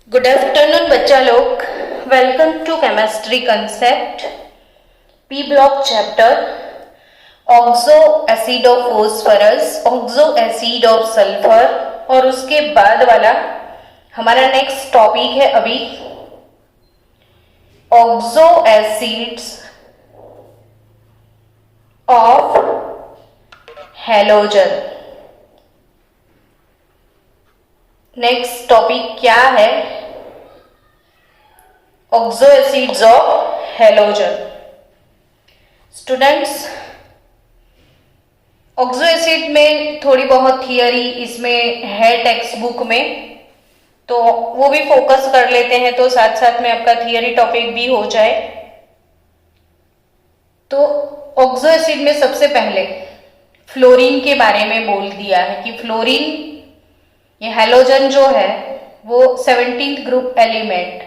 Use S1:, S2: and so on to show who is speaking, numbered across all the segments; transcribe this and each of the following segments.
S1: Good afternoon बच्चा लोग, welcome to chemistry concept P block chapter oxo acid of phosphorus, oxo acid of sulphur और उसके बाद वाला हमारा नेक्स्ट टॉपिक है अभी oxo acids of halogen. Next topic क्या है? Oxo acids of halogen. Students, oxo acid में थोड़ी बहुत थियरी इसमें है टेक्स्ट बुक में, तो वो भी फोकस कर लेते हैं तो साथ साथ में आपका थियरी टॉपिक भी हो जाए। तो ऑक्सो एसिड में सबसे पहले फ्लोरीन के बारे में बोल दिया है कि फ्लोरीन, ये हैलोजन जो है वो 17th group element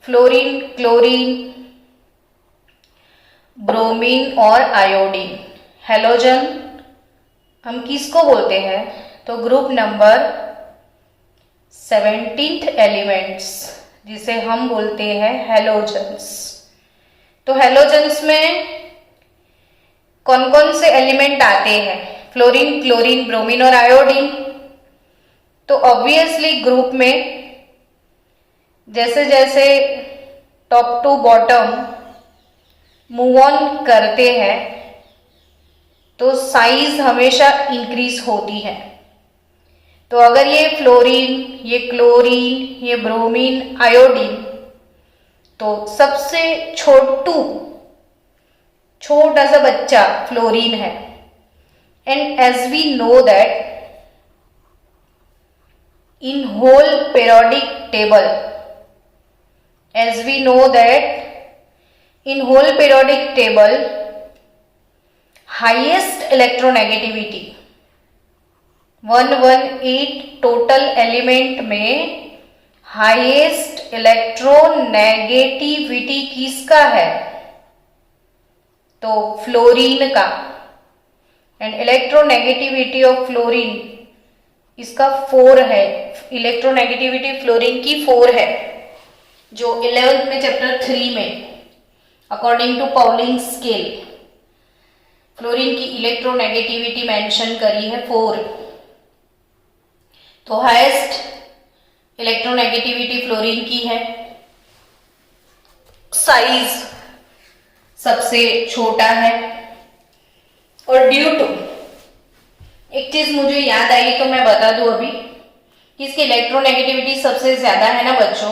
S1: fluorine, chlorine, bromine और आयोडीन। हैलोजन हम किसको बोलते हैं? तो ग्रुप नंबर 17th एलिमेंट्स जिसे हम बोलते हैं हैलोजन्स। तो हैलोजन्स में कौन कौन से एलिमेंट आते हैं? फ्लोरीन, क्लोरीन, ब्रोमीन और आयोडीन। तो ऑब्वियसली ग्रुप में जैसे जैसे top to bottom move on करते हैं तो साइज हमेशा इंक्रीज होती है। तो अगर ये फ्लोरीन, ये क्लोरीन, ये ब्रोमीन, आयोडीन, तो सबसे छोटा सा बच्चा फ्लोरीन है। And as we know that in whole periodic table, as we know that in whole periodic table highest electronegativity 118 total element में highest electronegativity किसका है? तो फ्लोरीन का। एंड इलेक्ट्रोनेगेटिविटी ऑफ फ्लोरीन इसका 4 है। इलेक्ट्रोनेगेटिविटी फ्लोरीन की 4 है, जो 11th में चैप्टर 3 में according to Pauling scale fluorine की इलेक्ट्रोनेगेटिविटी मेंशन करी है 4। तो हाईएस्ट इलेक्ट्रोनेगेटिविटी फ्लोरीन की है। साइज सबसे छोटा है। और ड्यू टू एक चीज मुझे याद आई तो मैं बता दूं अभी कि इसकी इलेक्ट्रोनेगेटिविटी सबसे ज्यादा है ना बच्चों।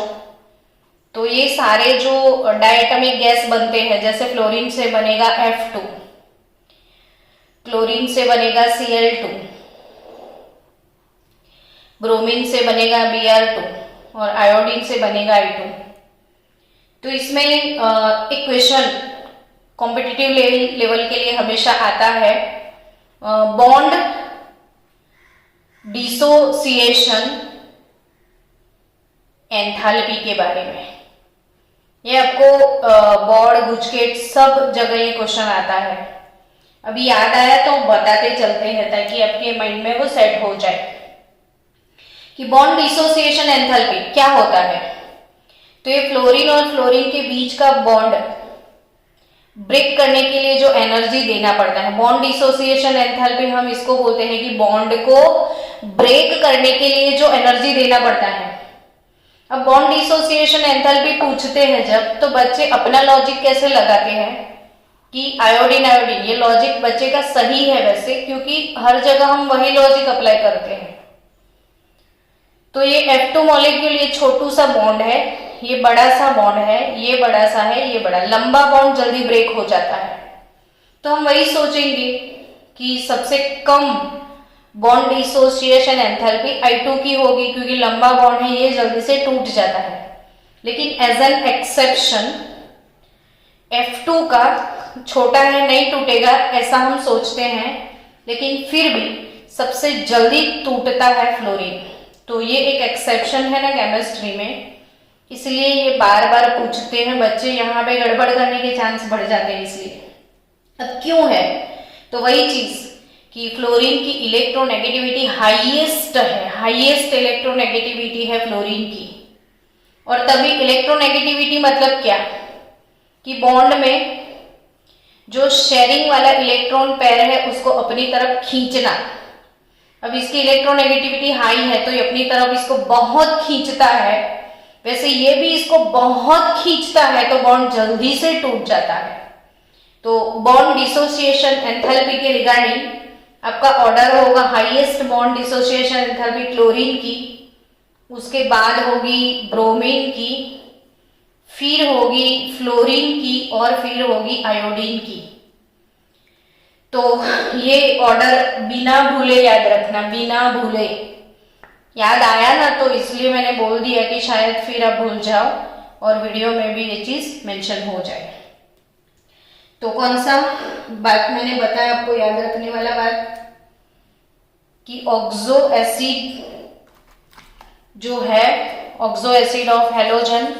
S1: तो ये सारे जो डायटॉमिक गैस बनते हैं, जैसे फ्लोरीन से बनेगा F2, क्लोरीन से बनेगा Cl2, ब्रोमीन से बनेगा Br2 और आयोडीन से बनेगा I2। तो इसमें एक क्वेश्चन कॉम्पिटिटिव लेवल के लिए हमेशा आता है, बॉन्ड डिसोसिएशन एंथैल्पी के बारे में। ये आपको बोर्ड, गुजकेट सब जगह ये क्वेश्चन आता है। अभी याद आया तो बताते चलते हैं ताकि आपके माइंड में वो सेट हो जाए कि बॉन्ड डिसोसिएशन एंथैल्पी क्या होता है। तो ये फ्लोरीन और फ्लोरीन के बीच का बॉन्ड ब्रेक करने के लिए जो एनर्जी देना पड़ता है, बॉन्ड डिसोसिएशन एंथैल्पी हम इसको बोलते हैं कि बॉन्ड को ब्रेक करने के लिए जो एनर्जी देना पड़ता है। अब बॉन्ड डिसोसिएशन एंथैल्पी पूछते हैं जब, तो बच्चे अपना लॉजिक कैसे लगाते हैं कि आयोडीन आयोडीन, ये लॉजिक बच्चे का सही है वैसे, क्योंकि हर जगह हम वही लॉजिक अप्लाई करते हैं। तो ये F2 मॉलिक्यूल, ये छोटू सा बॉन्ड है, ये बड़ा सा बॉन्ड है, ये बड़ा सा है, ये बड़ा लंबा बॉन्ड जल्दी ब्रेक हो जाता है। तो हम वही सोचेंगे कि सबसे कम बॉन्ड डिसोसिएशन एंथैल्पी I2 की होगी, क्योंकि लंबा बॉन्ड है, ये जल्दी से टूट जाता है। लेकिन एज एन एक्सेप्शन F2 का छोटा है, नहीं टूटेगा ऐसा हम सोचते हैं, लेकिन फिर भी सबसे जल्दी टूटता है फ्लोरीन। तो ये एक एक्सेप्शन है ना केमिस्ट्री में, इसलिए ये बार बार पूछते हैं बच्चे, यहाँ पे गड़बड़ करने के चांस बढ़ जाते हैं। इसलिए अब क्यों है? तो वही चीज कि फ्लोरीन की इलेक्ट्रोनेगेटिविटी हाईएस्ट है, हाईएस्ट इलेक्ट्रोनेगेटिविटी है फ्लोरीन की। और तभी इलेक्ट्रोनेगेटिविटी मतलब क्या कि बॉन्ड में जो शेयरिंग वाला इलेक्ट्रॉन पेयर है उसको अपनी तरफ खींचना। अब इसकी इलेक्ट्रोनेगेटिविटी हाई है तो ये अपनी तरफ इसको बहुत खींचता है, वैसे ये भी इसको बहुत खींचता है तो बॉन्ड जल्दी से टूट जाता है। तो बॉन्ड डिसोसिएशन एंथैल्पी के रिगार्डिंग आपका ऑर्डर होगा highest bond dissociation enthalpy chlorine की, उसके बाद होगी ब्रोमीन की, फिर होगी फ्लोरीन की और फिर होगी आयोडीन की। तो ये ऑर्डर बिना भूले याद रखना, बिना भूले। याद आया ना तो इसलिए मैंने बोल दिया कि शायद फिर आप भूल जाओ और वीडियो में भी ये चीज मेंशन हो जाए। तो कौन सा बात मैंने बताया आपको याद रखने वाला बात कि ऑक्सो एसिड जो है, oxo acid of halogen,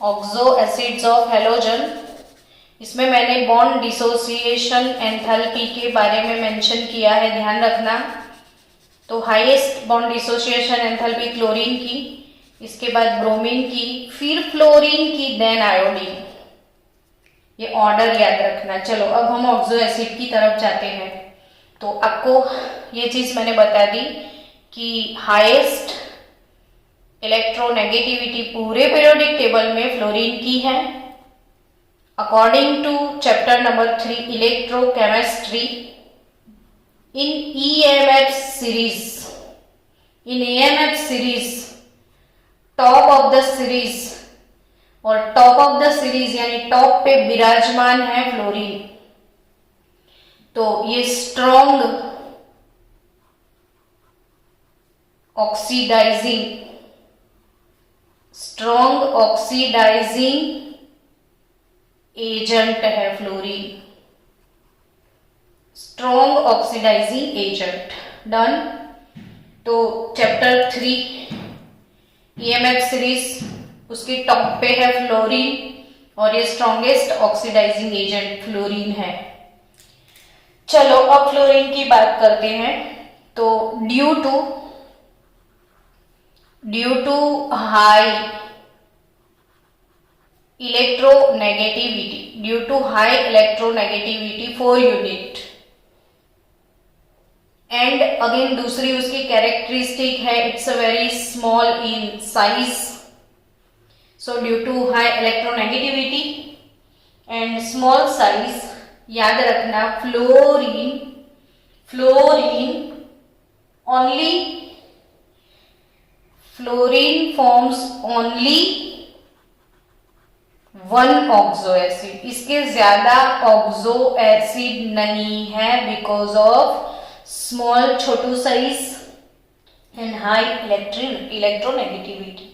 S1: oxo acids of halogen, इसमें मैंने बॉन्ड डिसोसिएशन एंथैल्पी के बारे में मेंशन किया है, ध्यान रखना। तो highest bond dissociation enthalpy chlorine की, इसके बाद ब्रोमीन की, फिर फ्लोरीन की, देन आयोडीन। ये ऑर्डर याद रखना। चलो अब हम ऑक्सो एसिड की तरफ जाते हैं। तो आपको ये चीज मैंने बता दी कि हाईएस्ट इलेक्ट्रोनेगेटिविटी पूरे पीरियोडिक टेबल में फ्लोरीन की है according to chapter number 3 electrochemistry in EMF series, in EMF series top of the series, और टॉप ऑफ द सीरीज यानी टॉप पे विराजमान है फ्लोरीन। तो ये स्ट्रॉन्ग ऑक्सीडाइजिंग एजेंट है fluorine, strong oxidising agent. Done. तो चैप्टर 3 ईएमएफ सीरीज उसकी टॉप पे है फ्लोरीन और ये स्ट्रॉन्गेस्ट ऑक्सीडाइजिंग एजेंट फ्लोरीन है। चलो अब फ्लोरीन की बात करते हैं। तो due to high electronegativity 4 unit, and again दूसरी उसकी कैरेक्टरिस्टिक है it's a very small in size. So due to high electronegativity and small size, याद रखना fluorine forms only one oxo acid, इसके ज्यादा ऑक्सो एसिड नहीं है बिकॉज ऑफ स्मॉल छोटू साइज एंड हाई इलेक्ट्रोनेगेटिविटी।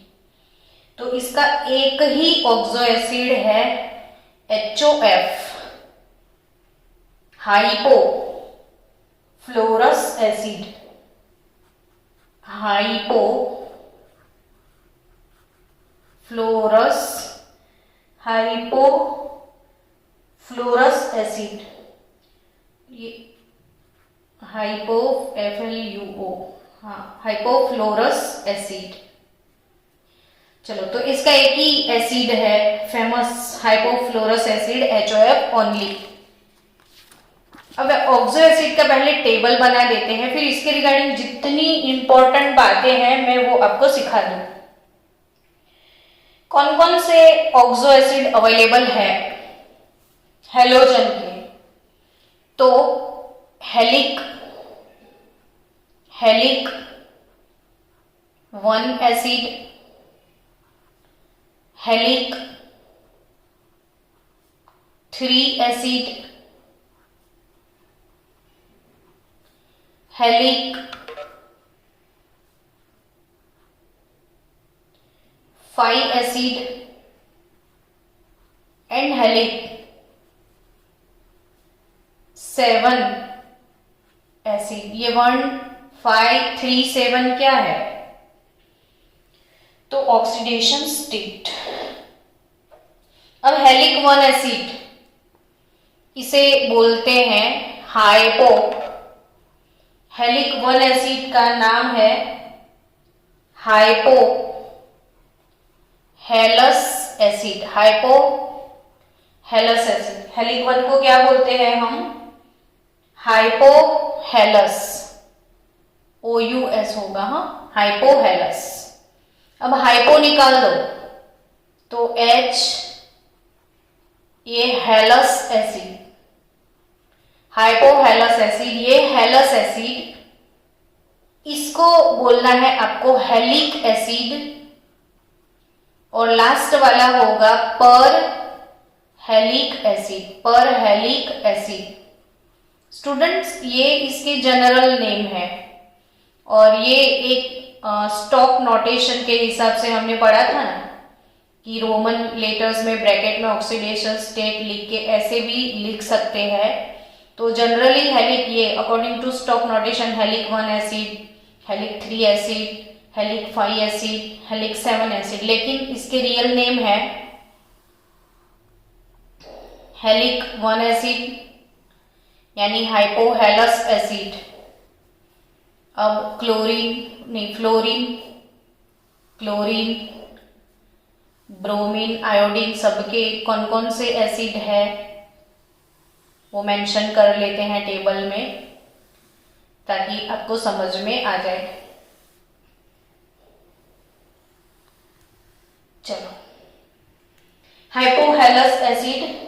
S1: तो इसका एक ही ऑक्सो एसिड है HOF, hypofluorous acid, hypofluorous acid, ये FLUO, हाँ हाइपोफ्लोरस एसिड। चलो तो इसका एक ही एसिड है famous hypofluorous acid HOF only. अब ऑक्सो एसिड का पहले टेबल बना देते हैं, फिर इसके रिगार्डिंग जितनी इंपॉर्टेंट बातें हैं मैं वो आपको सिखा दूं। कौन कौन से ऑक्सो एसिड अवेलेबल है हैलोजन के? तो हेलिक 1 acid, halic 3 acid, halic 5 acid and हेलिक 7 acid. ये 1 5 3 7 क्या है? तो ऑक्सीडेशन स्टेट। अब हेलिक 1 एसिड इसे बोलते हैं हेलिक 1 एसिड का नाम है halous acid, hypo halous acid. Halic 1 को क्या बोलते हैं हम? हाइपोहेलस, OUS होगा, हाँ, हाइपोहेलस। अब हाइपो निकाल दो तो H, ये हेलस एसिड, हाइपोहेलस एसिड, ये हेलस एसिड, इसको बोलना है आपको हेलिक एसिड, और लास्ट वाला होगा पर हेलिक एसिड, पर हेलिक एसिड। स्टूडेंट्स, ये इसके जनरल नेम है, और ये एक स्टॉक नोटेशन के हिसाब से हमने पढ़ा था ना कि रोमन लेटर्स में ब्रैकेट में ऑक्सीडेशन स्टेट लिख के ऐसे भी लिख सकते हैं। तो जनरली हेलिक, ये according to stock notation, halic 1 acid, halic 3 acid, halic 5 acid, halic 7 acid, लेकिन इसके रियल नेम है हेलिक 1 एसिड यानी हाइपोहेलस एसिड। अब क्लोरीन, ब्रोमीन, आयोडीन, सबके कौन कौन से एसिड है वो मेंशन कर लेते हैं टेबल में, ताकि आपको समझ में आ जाए। चलो, हाइपोहेलस एसिड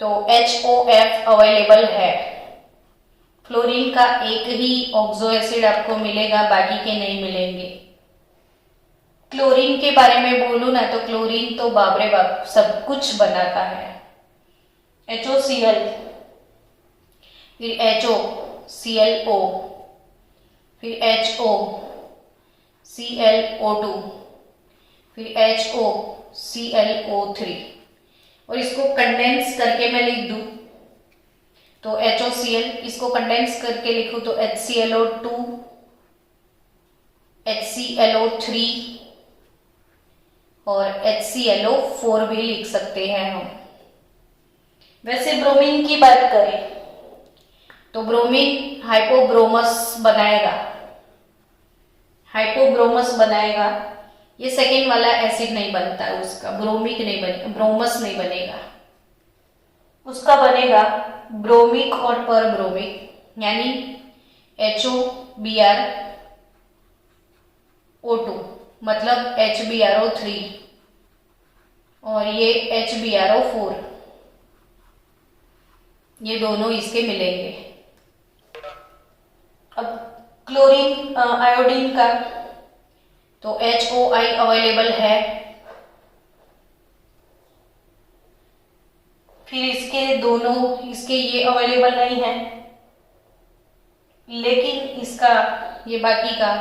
S1: तो HOF अवेलेबल है। फ्लोरीन का एक ही ऑक्सो एसिड आपको मिलेगा, बाकी के नहीं मिलेंगे। क्लोरीन के बारे में बोलूं ना तो क्लोरीन तो बाप रे बाप सब कुछ बनाता है। HOCl, फिर HOClO, फिर HOClO2, फिर HOClO3, और इसको कंडेंस करके मैं लिख दूं तो HOCl, इसको कंडेंस करके लिखूं तो HClO2, HClO3 और HClO4 भी लिख सकते हैं हम। वैसे ब्रोमीन की बात करें तो ब्रोमीन हाइपोब्रोमस बनाएगा, ये सेकेंड वाला एसिड नहीं बनता उसका, ब्रोमिक नहीं बनेगा, ब्रोमस नहीं बनेगा, उसका बनेगा ब्रोमिक और पर ब्रोमिक, यानी HOBrO2 मतलब HBrO3 और ये HBrO4, ये दोनों इसके मिलेंगे। अब क्लोरीन आयोडीन का तो HOI अवेलेबल है, फिर इसके ये अवेलेबल नहीं है, लेकिन इसका ये बाकी का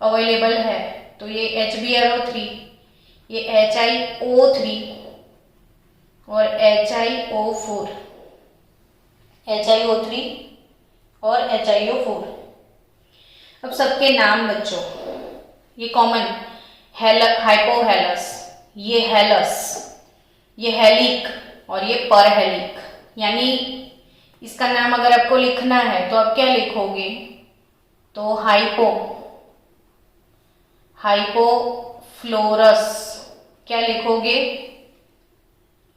S1: अवेलेबल है, तो ये HBrO3, ये HiO3 और HiO4, HiO3 और HiO4। अब सबके नाम बच्चों, ये कॉमन हाइपोहेलस, ये हेलस, ये हेलिक और ये परहेलिक, यानी इसका नाम अगर आपको लिखना है तो आप क्या लिखोगे? तो हाइपोफ्लोरस, क्या लिखोगे?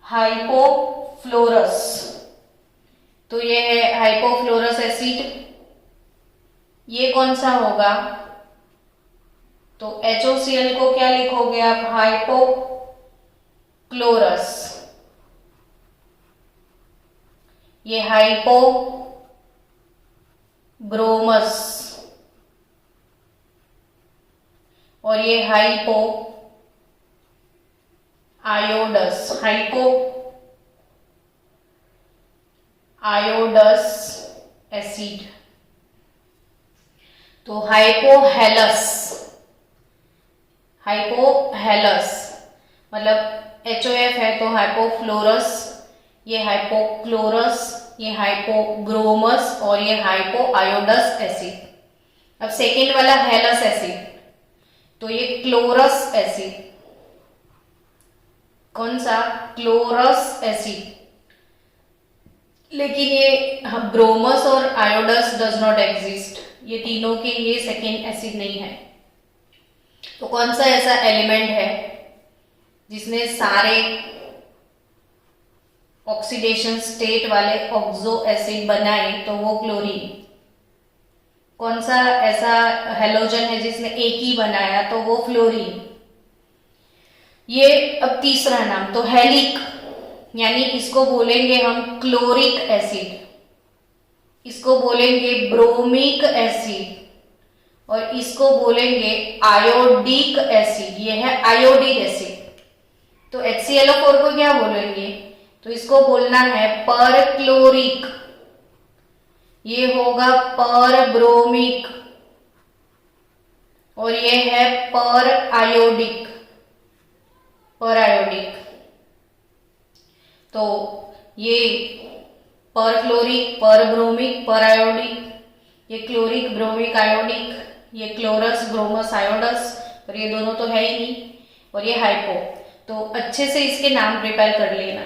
S1: हाइपोफ्लोरस। तो ये है हाइपोफ्लोरस एसिड, ये कौन सा होगा? तो HOCl को क्या लिखोगे आप? हाइपोक्लोरस। ये हाइपोब्रोमस और ये हाइपोआयोडस एसिड। तो हाइपोहेलस मतलब HOF है तो हाइपोफ्लोरस, ये हाइपोक्लोरस, ये हाइपोब्रोमस और ये हाइपोआयोडस एसिड। अब सेकेंड वाला हेलस एसिड, तो ये क्लोरस एसिड, कौन सा? क्लोरस एसिड, लेकिन ये ब्रोमस और आयोडस डज नॉट एग्जिस्ट, ये तीनों के ये सेकेंड एसिड नहीं है। तो कौन सा ऐसा एलिमेंट है जिसने सारे ऑक्सीडेशन स्टेट वाले ऑक्सो एसिड बनाए, तो वो क्लोरीन। कौन सा ऐसा हेलोजन है जिसने एक ही बनाया, तो वो फ्लोरीन। ये अब तीसरा नाम, तो हेलिक, यानी इसको बोलेंगे हम क्लोरिक एसिड, इसको बोलेंगे ब्रोमिक एसिड, और इसको बोलेंगे आयोडिक एसिड। ये है आयोडिक एसिड। तो HClO4 को क्या बोलेंगे, तो इसको बोलना है पर क्लोरिक, ये होगा पर ब्रोमिक, और ये है पर आयोडिक, पर आयोडिक। तो ये पर क्लोरिक, पर ब्रोमिक, पर आयोडिक, ये क्लोरिक, ब्रोमिक, आयोडिक, ये क्लोरस, ब्रोमस, आयोडस, और ये दोनों तो है ही नहीं, और ये हाइपो। तो अच्छे से इसके नाम प्रिपेयर कर लेना।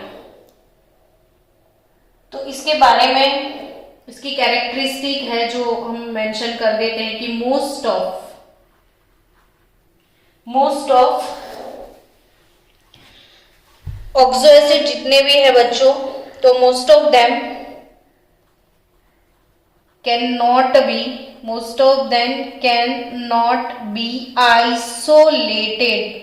S1: तो इसके बारे में इसकी कैरेक्टरिस्टिक है जो हम मेंशन कर देते हैं कि मोस्ट ऑफ ऑक्सो एसिड जितने भी है बच्चों, तो most of them can not be isolated.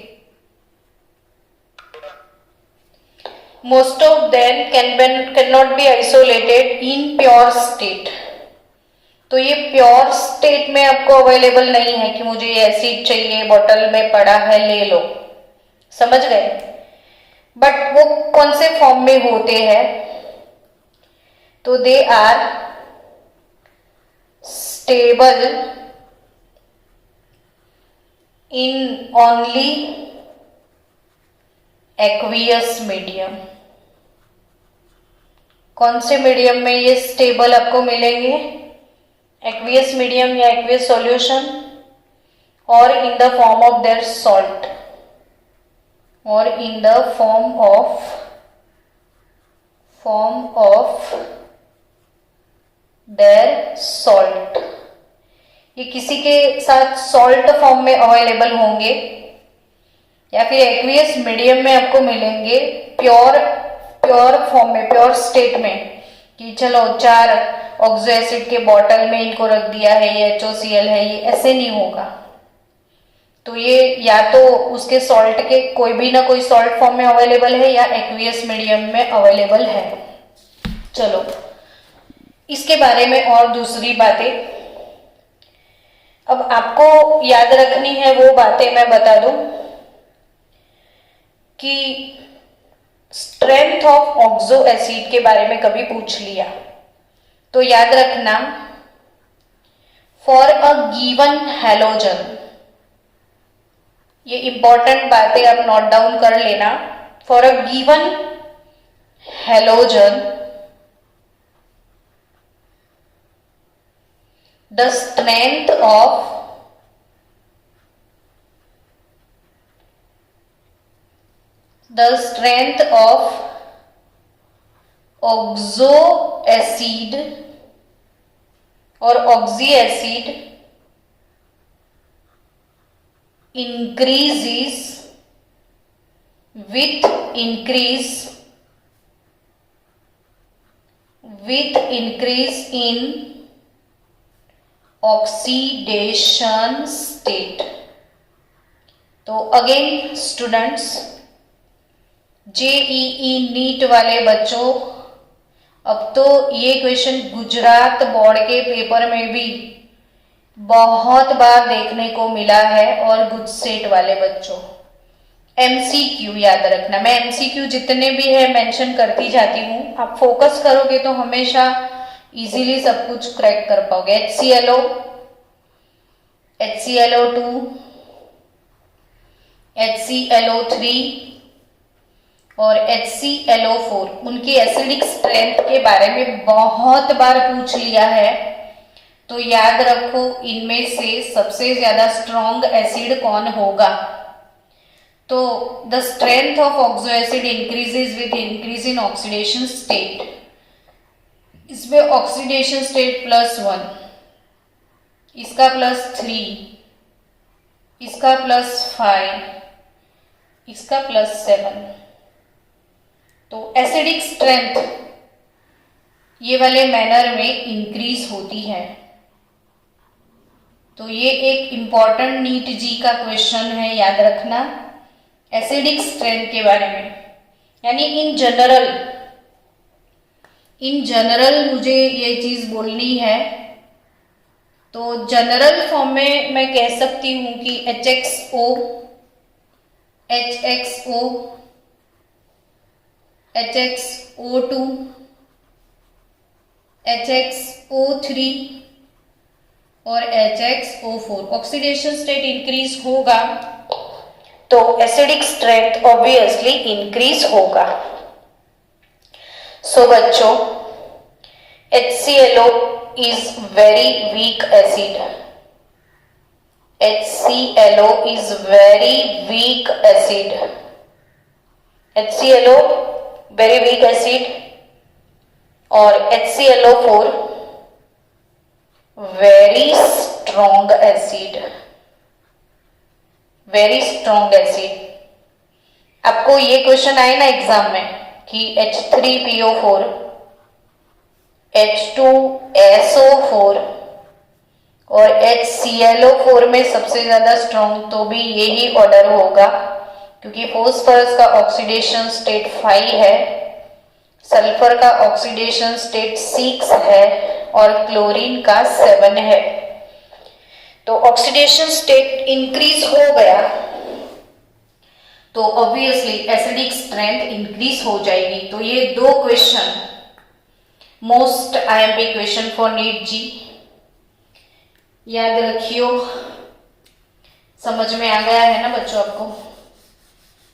S1: Most of them cannot be isolated in pure state। तो ये प्योर स्टेट में आपको अवेलेबल नहीं है कि मुझे ये एसिड चाहिए, बॉटल में पड़ा है ले लो, समझ गए। बट वो कौन से फॉर्म में होते हैं, तो they are stable in only aqueous medium. कौन से मीडियम में ये स्टेबल आपको मिलेंगे, एक्वियस मीडियम या एक्वियस सॉल्यूशन, और in the form of their salt, और in the form of their salt. ये किसी के साथ सॉल्ट फॉर्म में अवेलेबल होंगे या फिर एक्वियस मीडियम में आपको मिलेंगे प्योर फॉर्म में, प्योर स्टेट में, कि चलो 4 ऑक्सो एसिड के बॉटल में इनको रख दिया है, ये HOCl है, ये ऐसे नहीं होगा। तो ये या तो उसके सॉल्ट के कोई भी ना कोई सॉल्ट फॉर्म में अवेलेबल है या एक्वियस मीडियम में अवेलेबल है। चलो इसके बारे में और दूसरी बातें अब आपको याद रखनी है, वो बातें मैं बता दूं कि स्ट्रेंथ ऑफ ऑक्सो एसिड के बारे में कभी पूछ लिया तो याद रखना, फॉर अ गिवन हैलोजन, ये इंपॉर्टेंट बातें आप नोट डाउन कर लेना। For a given halogen the strength of oxo acid और oxy acid increases with increase in oxidation state। तो अगेन स्टूडेंट्स, JEE नीट वाले बच्चों, अब तो ये क्वेश्चन गुजरात बोर्ड के पेपर में भी बहुत बार देखने को मिला है, और गुजसेट वाले बच्चों MCQ याद रखना। मैं MCQ जितने भी है मेंशन करती जाती हूँ, आप फोकस करोगे तो हमेशा इजीली सब कुछ क्रैक कर पाओगे। HClO2, HClO3 और HClO4, उनकी एसिडिक स्ट्रेंथ के बारे में बहुत बार पूछ लिया है, तो याद रखो इनमें से सबसे ज्यादा स्ट्रॉन्ग एसिड कौन होगा। तो the strength of oxo acid increases with increase in oxidation state. इसमें ऑक्सीडेशन स्टेट +1, इसका +3, इसका +5, इसका +7। तो एसिडिक स्ट्रेंथ ये वाले मैनर में इंक्रीज होती है। तो ये एक इंपॉर्टेंट नीट जी का क्वेश्चन है, याद रखना, एसिडिक स्ट्रेंथ के बारे में। यानी इन जनरल मुझे ये चीज बोलनी है। तो जनरल फॉर्म में मैं कह सकती हूं कि HXO, HXO, HXO2, HXO3 और HXO4 ऑक्सीडेशन स्टेट इंक्रीज होगा तो एसिडिक स्ट्रेंथ ऑब्वियसली इंक्रीज होगा। सो बच्चों, HClO is very weak acid. HClO is very weak acid. HClO very weak acid और HClO4 very strong acid. Very strong acid. आपको ये question आए ना एग्जाम में कि H3PO4, H2SO4 और HClO4 में सबसे ज्यादा स्ट्रॉन्ग तो भी यही ऑर्डर होगा, क्योंकि फॉस्फोरस का ऑक्सीडेशन स्टेट 5 है, सल्फर का ऑक्सीडेशन स्टेट 6 है और क्लोरीन का 7 है। तो ऑक्सीडेशन स्टेट इंक्रीज हो गया तो ऑब्वियसली एसिडिक स्ट्रेंथ इंक्रीज हो जाएगी। तो ये दो question most IMP question for NEET JEE, याद रखियो। समझ में आ गया है ना बच्चों आपको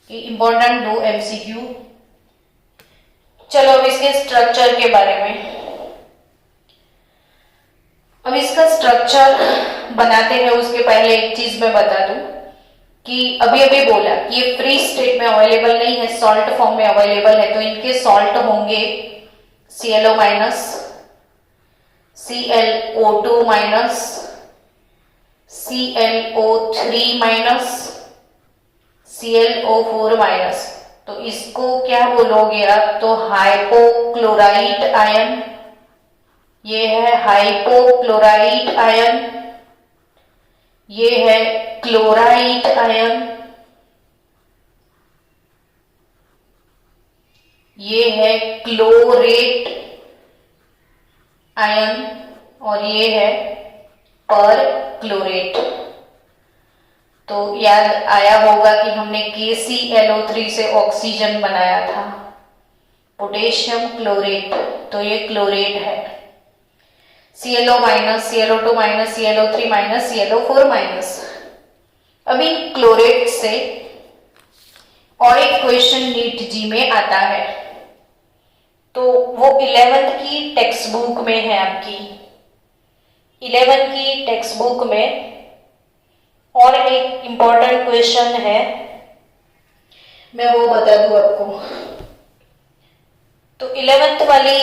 S1: कि इंपॉर्टेंट दो MCQ। चलो अब इसके स्ट्रक्चर के बारे में। अब इसका स्ट्रक्चर बनाते हैं उसके पहले एक चीज मैं बता दूं कि अभी बोला कि ये फ्री स्टेट में अवेलेबल नहीं है, सॉल्ट फॉर्म में अवेलेबल है। तो इनके सॉल्ट होंगे ClO-, ClO2-, ClO3-, ClO4-। तो इसको क्या बोलोगे आप? तो हाइपोक्लोराइट आयन, ये है हाइपोक्लोराइट आयन, ये है क्लोराइट आयन, ये है क्लोरेट आयन और ये है परक्लोरेट। तो याद आया होगा कि हमने KClO3 से ऑक्सीजन बनाया था, पोटेशियम क्लोरेट, तो ये क्लोरेट है। ClO-, ClO2-, ClO3-, ClO4-। अभी क्लोरेट से और एक क्वेश्चन नीट जी में आता है, तो वो 11th की टेक्स्ट बुक में है, आपकी 11th की टेक्स्ट बुक में और एक इंपॉर्टेंट क्वेश्चन है, मैं वो बता दूं आपको। तो 11th वाली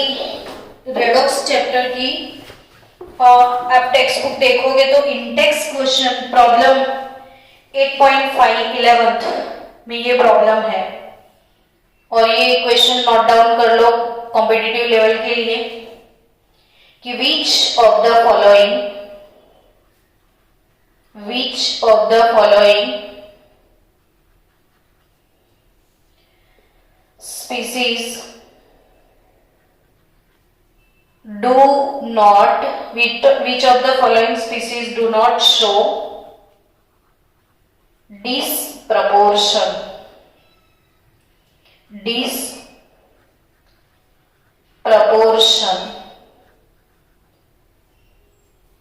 S1: रेडॉक्स चैप्टर की आप टेक्स्ट बुक देखोगे तो इंडेक्स क्वेश्चन प्रॉब्लम 8.5 11th में ये प्रॉब्लम है। और ये क्वेश्चन नोट डाउन कर लो कॉम्पिटिटिव लेवल के लिए कि which of the following species do not, which of the following species do not show disproportion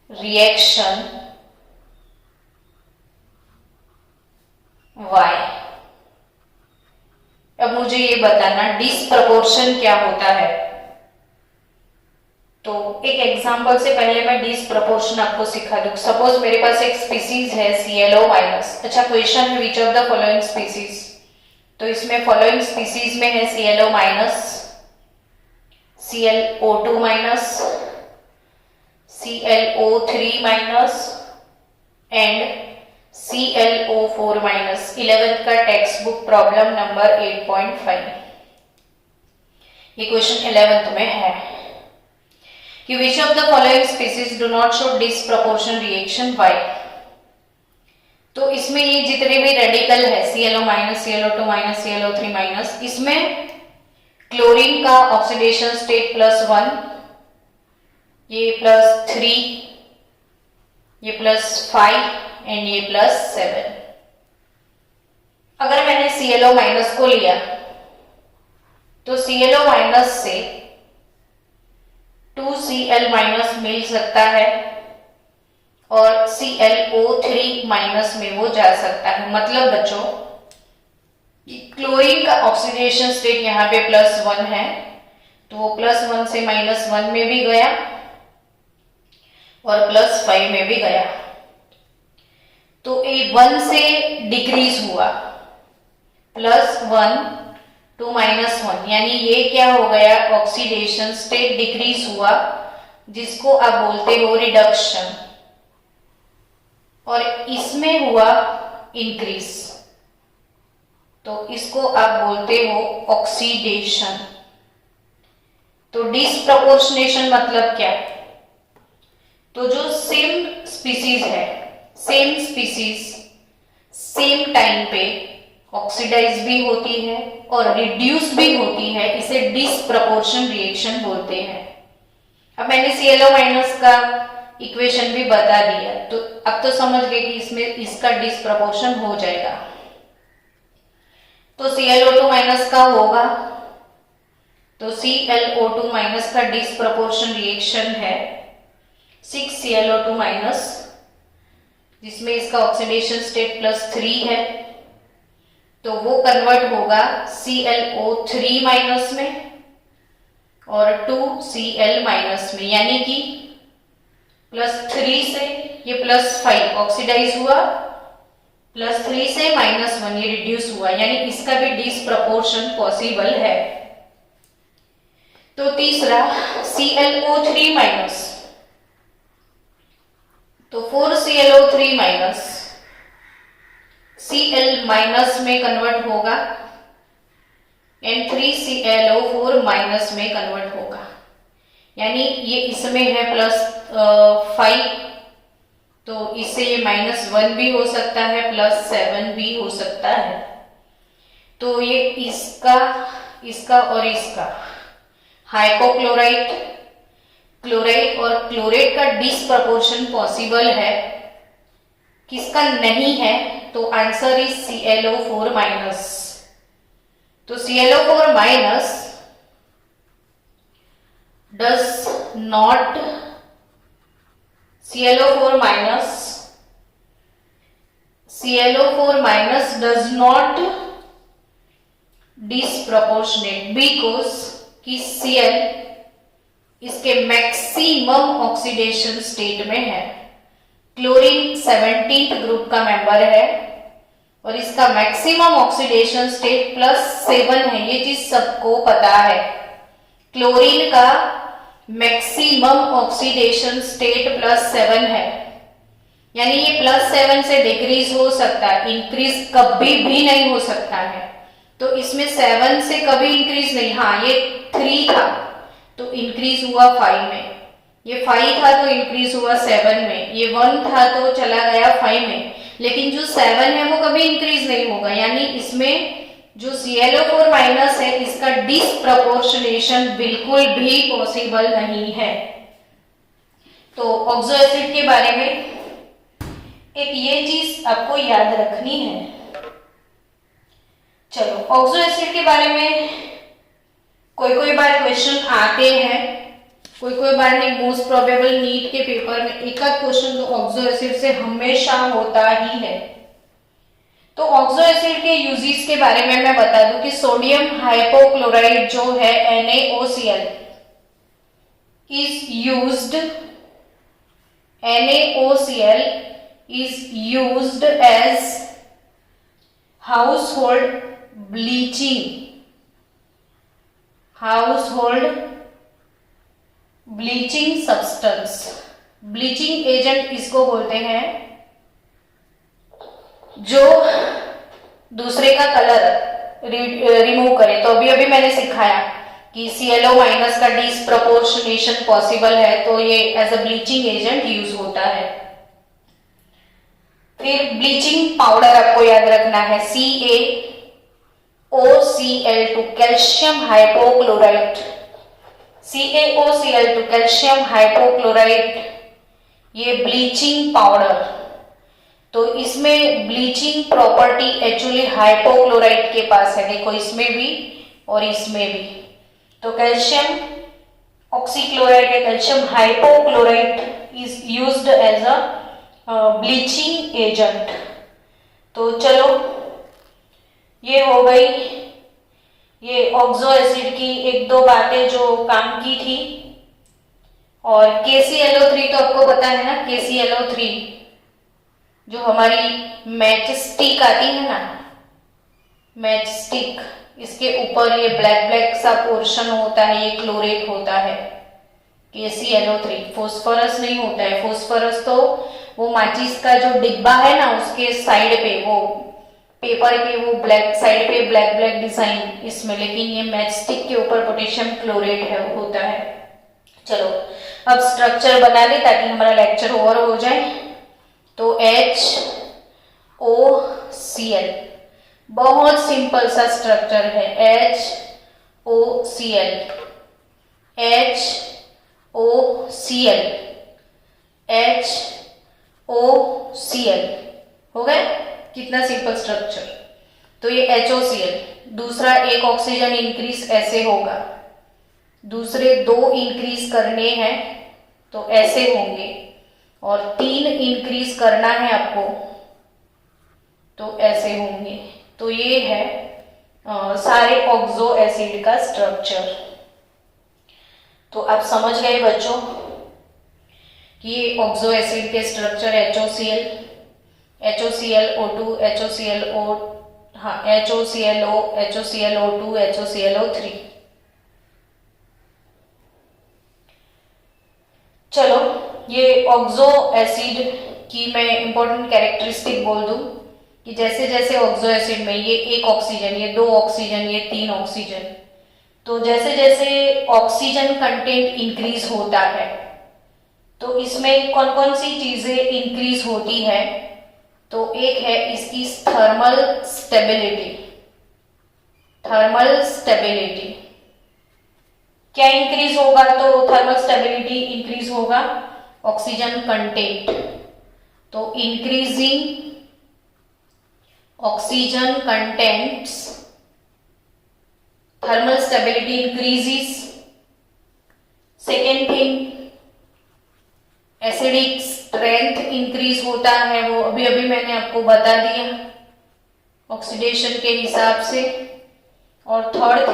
S1: reaction Y। अब मुझे ये बताना डिसप्रपोर्शन क्या होता है। तो एक एग्जांपल से पहले मैं डिसप्रपोर्शन आपको सिखा दूं। सपोज मेरे पास एक स्पीसीज है ClO-। अच्छा, क्वेश्चन है विच ऑफ द फॉलोइंग स्पीसीज, तो इसमें फॉलोइंग स्पीसीज में है ClO-, ClO2-, ClO3- and ClO4 minus 11th का टेक्स्ट बुक प्रॉब्लम नंबर 8.5। ये क्वेश्चन 11th में है कि which of the following species do not show disproportion reaction by. तो इसमें ये जितने भी रेडिकल है ClO minus, ClO2 minus, ClO3 minus, इसमें क्लोरीन का ऑक्सीडेशन स्टेट +1, ये +3, ये +5 एंड ये +7। अगर मैंने ClO माइनस को लिया तो ClO माइनस से 2Cl माइनस मिल सकता है और ClO3 माइनस में वो जा सकता है। मतलब बच्चों क्लोरीन का ऑक्सीडेशन स्टेट यहाँ पे +1 है, तो वो +1 से -1 में भी गया और +5 में भी गया, तो ये 1 से डिक्रीज हुआ, +1 to -1, यानी ये क्या हो गया, ऑक्सीडेशन स्टेट डिक्रीज हुआ, जिसको आप बोलते हो रिडक्शन, और इसमें हुआ इंक्रीज, तो इसको आप बोलते हो ऑक्सीडेशन। तो डिसप्रपोर्शनेशन मतलब क्या, तो जो सेम स्पीसीज है, सेम स्पीसीज सेम टाइम पे ऑक्सीडाइज भी होती है और रिड्यूस भी होती है, इसे डिसप्रपोर्शन रिएक्शन बोलते हैं। अब मैंने ClO माइनस का इक्वेशन भी बता दिया, तो अब तो समझ गए कि इसमें इसका डिसप्रपोर्शन हो जाएगा। तो ClO2 माइनस का होगा, तो ClO2 माइनस का डिसप्रपोर्शन रिएक्शन है 6Cl2 माइनस, जिसमें इसका ऑक्सीडेशन स्टेट +3 है, तो वो कन्वर्ट होगा ClO3 माइनस में और 2Cl माइनस में, यानी कि +3 से ये +5 ऑक्सीडाइज हुआ, +3 से -1 ये रिड्यूस हुआ, यानी इसका भी डिसप्रपोर्शन पॉसिबल है। तो तीसरा ClO3 माइनस, तो 4ClO3 माइनस Cl माइनस में कन्वर्ट होगा एंड 3ClO4 माइनस में कन्वर्ट होगा, यानी ये इसमें है +5, तो इससे ये -1 भी हो सकता है, +7 भी हो सकता है। तो ये इसका और इसका हाइपोक्लोराइट, क्लोराइड और क्लोरेट का डिसप्रपोर्शन पॉसिबल है, किसका नहीं है, तो आंसर इज ClO4 माइनस। तो ClO4 minus does not, ClO4 minus does not disproportionate because कि Cl इसके मैक्सिमम ऑक्सीडेशन स्टेट में है। क्लोरीन 17th ग्रुप का मेंबर है और इसका मैक्सिमम ऑक्सीडेशन स्टेट +7 है, ये चीज सबको पता है। क्लोरीन का मैक्सिमम ऑक्सीडेशन स्टेट +7 है, यानी ये +7 से डिक्रीज हो सकता है, इंक्रीज कभी भी नहीं हो सकता है। तो इसमें 7 से कभी इंक्रीज नहीं, हाँ ये 3 था तो इंक्रीज हुआ 5 में, ये 5 था तो इंक्रीज हुआ 7 में, ये 1 था तो चला गया 5 में, लेकिन जो 7 है वो कभी इंक्रीज नहीं होगा, यानी इसमें जो ClO4 माइनस है इसका डिसप्रपोर्शनेशन बिल्कुल भी पॉसिबल नहीं है। तो ऑक्सो एसिड के बारे में एक ये चीज आपको याद रखनी है। चलो ऑक्सो एसिड के बारे में कोई बार क्वेश्चन आते हैं, कोई बार नहीं, मोस्ट प्रोबेबल नीट के पेपर में एक आध क्वेश्चन तो ऑक्सो एसिड से हमेशा होता ही है। तो ऑक्सो एसिड के यूजेस के बारे में मैं बता दूं कि सोडियम हाइपोक्लोराइड जो है NaOCl is used as household bleaching substance, bleaching agent इसको बोलते हैं जो दूसरे का कलर रिमूव करे। तो अभी अभी मैंने सिखाया कि ClO माइनस का डिस्प्रपोर्शनेशन पॉसिबल है, तो ये as a bleaching agent use होता है। फिर ब्लीचिंग पाउडर आपको याद रखना है, CaOCl2 calcium hypochloride, CaOCl2 calcium hypochloride, ये ब्लीचिंग पाउडर। तो इसमें ब्लीचिंग प्रॉपर्टी एक्चुअली हाइपोक्लोराइड के पास है, देखो इसमें भी और इसमें भी। तो कैल्शियम ऑक्सीक्लोराइड या calcium hypochloride is used as a bleaching agent. तो चलो ये हो गई ये ऑक्सो एसिड की एक दो बातें जो काम की थी। और KClO3 तो आपको पता है ना, KClO3 जो हमारी मैच स्टिक आती है ना, मैच स्टिक, इसके ऊपर ये ब्लैक ब्लैक सा पोर्शन होता है, ये क्लोरेट होता है KClO3। फोस्फोरस नहीं होता है, फोस्फोरस तो वो माचिस का जो डिब्बा है ना उसके साइड पे, वो पेपर के वो ब्लैक साइड पे ब्लैक ब्लैक डिजाइन इसमें, लेकिन ये मैच स्टिक के ऊपर पोटेशियम क्लोरेट है होता है। चलो अब स्ट्रक्चर बना ले ताकि हमारा लेक्चर ओवर हो जाए। तो HOCl बहुत सिंपल सा स्ट्रक्चर है, HOCl HOCl HOCl हो गया, कितना सिंपल स्ट्रक्चर। तो ये HOCl, दूसरा एक ऑक्सीजन इंक्रीज ऐसे होगा, दूसरे दो इंक्रीज करने हैं तो ऐसे होंगे, और 3 इंक्रीज करना है आपको तो ऐसे होंगे। तो ये है सारे ऑक्सो एसिड का स्ट्रक्चर। तो आप समझ गए बच्चों कि ये ऑक्सो एसिड के स्ट्रक्चर HOCl, HOClO2, HOClO, हाँ HOClO, HOClO2, HOClO3। चलो ये ऑक्सो एसिड की मैं इंपॉर्टेंट कैरेक्टरिस्टिक बोल दूं कि जैसे जैसे ऑक्सो एसिड में ये 1 ऑक्सीजन, ये 2 ऑक्सीजन, ये 3 ऑक्सीजन, तो जैसे जैसे ऑक्सीजन कंटेंट इंक्रीज होता है तो इसमें कौन कौन सी चीजें इंक्रीज होती है। तो एक है इसकी थर्मल स्टेबिलिटी। थर्मल स्टेबिलिटी क्या इंक्रीज होगा, तो थर्मल स्टेबिलिटी इंक्रीज होगा ऑक्सीजन कंटेंट। तो increasing oxygen contents, thermal stability increases. Second thing, acidic strength increase होता है, वो अभी अभी मैंने आपको बता दिया ऑक्सीडेशन के हिसाब से। और थर्ड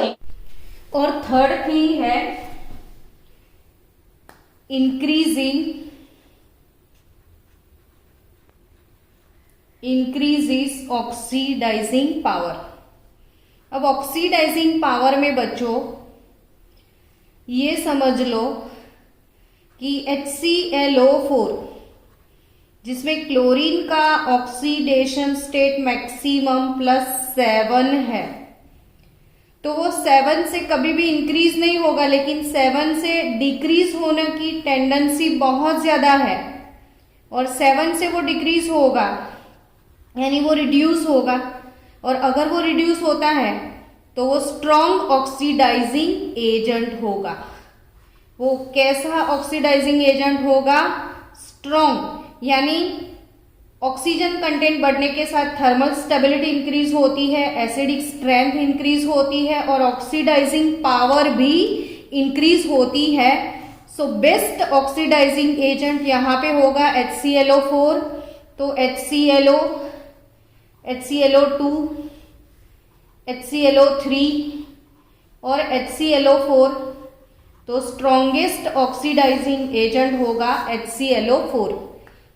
S1: थिंग है इंक्रीजेस ऑक्सीडाइजिंग पावर। अब ऑक्सीडाइजिंग पावर में बच्चों ये समझ लो कि HClO4 जिसमें क्लोरीन का ऑक्सीडेशन स्टेट मैक्सिमम +7 है, तो वो 7 से कभी भी इंक्रीज नहीं होगा, लेकिन 7 से डिक्रीज होने की टेंडेंसी बहुत ज्यादा है, और 7 से वो डिक्रीज होगा यानी वो रिड्यूस होगा। और अगर वो रिड्यूस होता है तो वो स्ट्रॉन्ग ऑक्सीडाइजिंग एजेंट होगा। वो कैसा ऑक्सीडाइजिंग एजेंट होगा, स्ट्रॉन्ग, यानी ऑक्सीजन कंटेंट बढ़ने के साथ थर्मल स्टेबिलिटी इंक्रीज होती है, एसिडिक स्ट्रेंथ इंक्रीज होती है, और ऑक्सीडाइजिंग पावर भी इंक्रीज होती है। सो बेस्ट ऑक्सीडाइजिंग एजेंट यहाँ पे होगा HClO4। तो HClO2, HClO3 और HClO4, तो स्ट्रॉन्गेस्ट ऑक्सीडाइजिंग एजेंट होगा HClO4,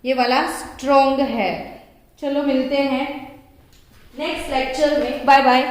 S1: ये वाला स्ट्रॉन्ग है। चलो मिलते हैं नेक्स्ट लेक्चर में, बाय बाय।